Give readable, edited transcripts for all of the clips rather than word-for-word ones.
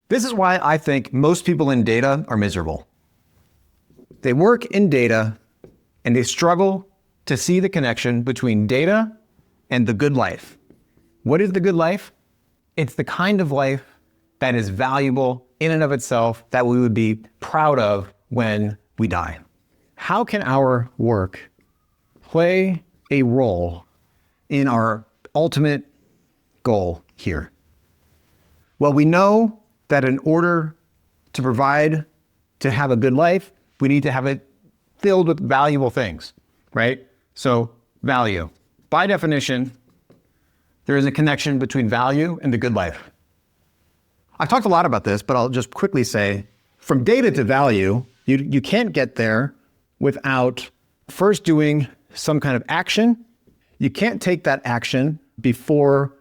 This is why I think most people in data are miserable. They work in data and they struggle to see the connection between data and the good life. What is the good life? It's the kind of life that is valuable in and of itself, that we would be proud of when we die. How can our work play a role in our ultimate goal here? Well, we know that in order to have a good life, we need to have it filled with valuable things, right? So value. By definition, there is a connection between value and the good life. I've talked a lot about this, but I'll just quickly say, from data to value, you can't get there without first doing some kind of action. You can't take that action before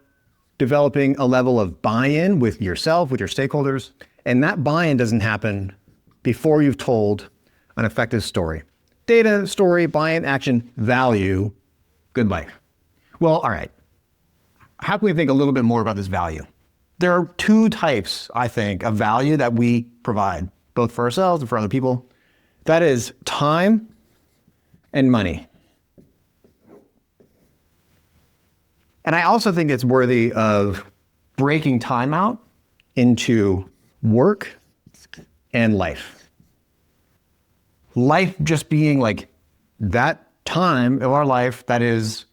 developing a level of buy-in with yourself, with your stakeholders. And that buy-in doesn't happen before you've told an effective story. Data, story, buy-in, action, value, good life. Well, all right. How can we think a little bit more about this value? There are two types, I think, of value that we provide, both for ourselves and for other people. That is time and money. And I also think it's worthy of breaking time out into work and life. Life just being like that time of our life that is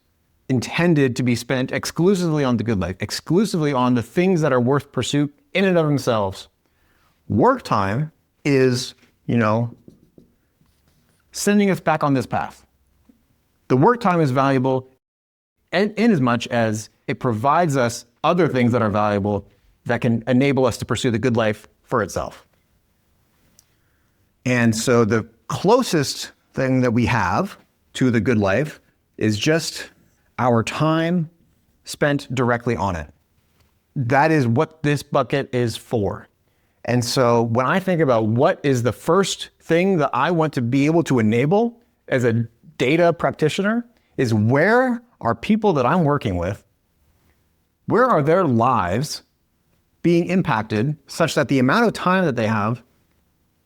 intended to be spent exclusively on the good life, exclusively on the things that are worth pursuit in and of themselves. Work time is, sending us back on this path. The work time is valuable in as much as it provides us other things that are valuable that can enable us to pursue the good life for itself. And so the closest thing that we have to the good life is just our time spent directly on it. That is what this bucket is for. And so when I think about what is the first thing that I want to be able to enable as a data practitioner, is where are people that I'm working with, where are their lives being impacted such that the amount of time that they have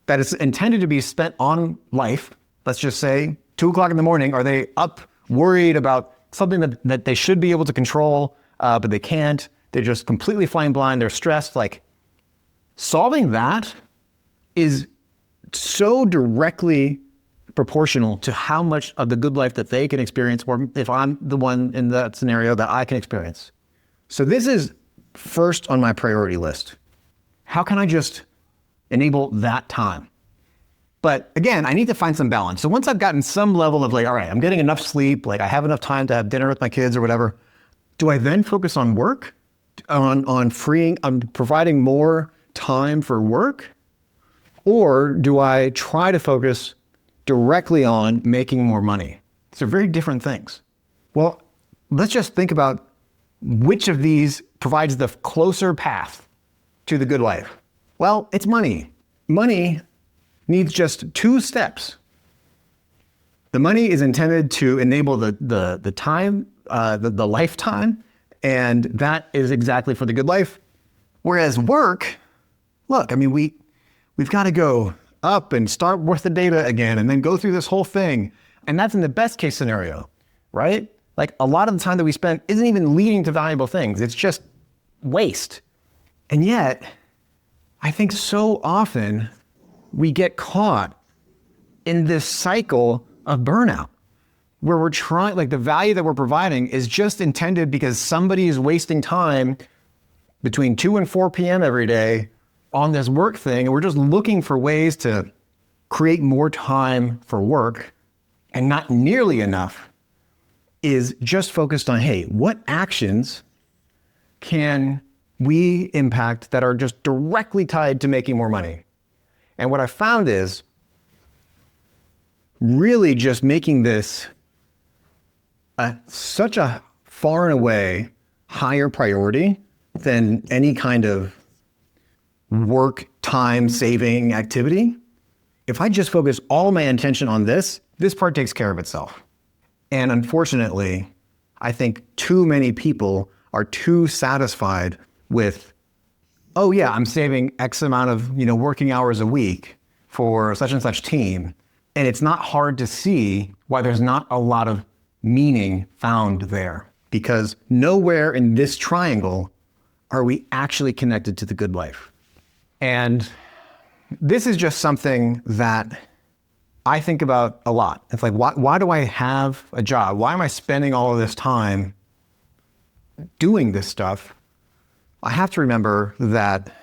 that is intended to be spent on life, let's just say 2:00 in the morning, are they up worried about something that they should be able to control, but they can't? They're just completely flying blind. They're stressed. Like, solving that is so directly proportional to how much of the good life that they can experience, or if I'm the one in that scenario, that I can experience. So this is first on my priority list. How can I just enable that time? But again, I need to find some balance. So once I've gotten some level of all right, I'm getting enough sleep, I have enough time to have dinner with my kids or whatever, do I then focus on work, on providing more time for work? Or do I try to focus directly on making more money? These are very different things. Well, let's just think about which of these provides the closer path to the good life. Well, it's money. Money needs just 2 steps. The money is intended to enable the time, the lifetime, and that is exactly for the good life. Whereas work, look, we've got to go up and start with the data again and then go through this whole thing. And that's in the best case scenario, right? A lot of the time that we spend isn't even leading to valuable things. It's just waste. And yet, I think so often we get caught in this cycle of burnout where we're trying, the value that we're providing is just intended because somebody is wasting time between 2 and 4 p.m. every day on this work thing. And we're just looking for ways to create more time for work, and not nearly enough is just focused on, hey, what actions can we impact that are just directly tied to making more money? And what I found is really just making this such a far and away higher priority than any kind of work time saving activity. If I just focus all my attention on this part takes care of itself. And unfortunately, I think too many people are too satisfied with oh yeah, I'm saving X amount of, working hours a week for such and such team. And it's not hard to see why there's not a lot of meaning found there, because nowhere in this triangle are we actually connected to the good life. And this is just something that I think about a lot. It's like, why do I have a job? Why am I spending all of this time doing this stuff? I have to remember that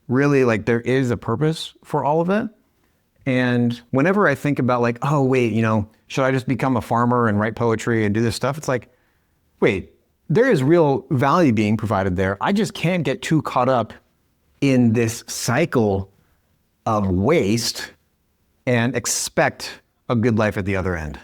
really, like, there is a purpose for all of it. And whenever I think about like, oh wait, should I just become a farmer and write poetry and do this stuff? It's like, wait, there is real value being provided there. I just can't get too caught up in this cycle of waste and expect a good life at the other end.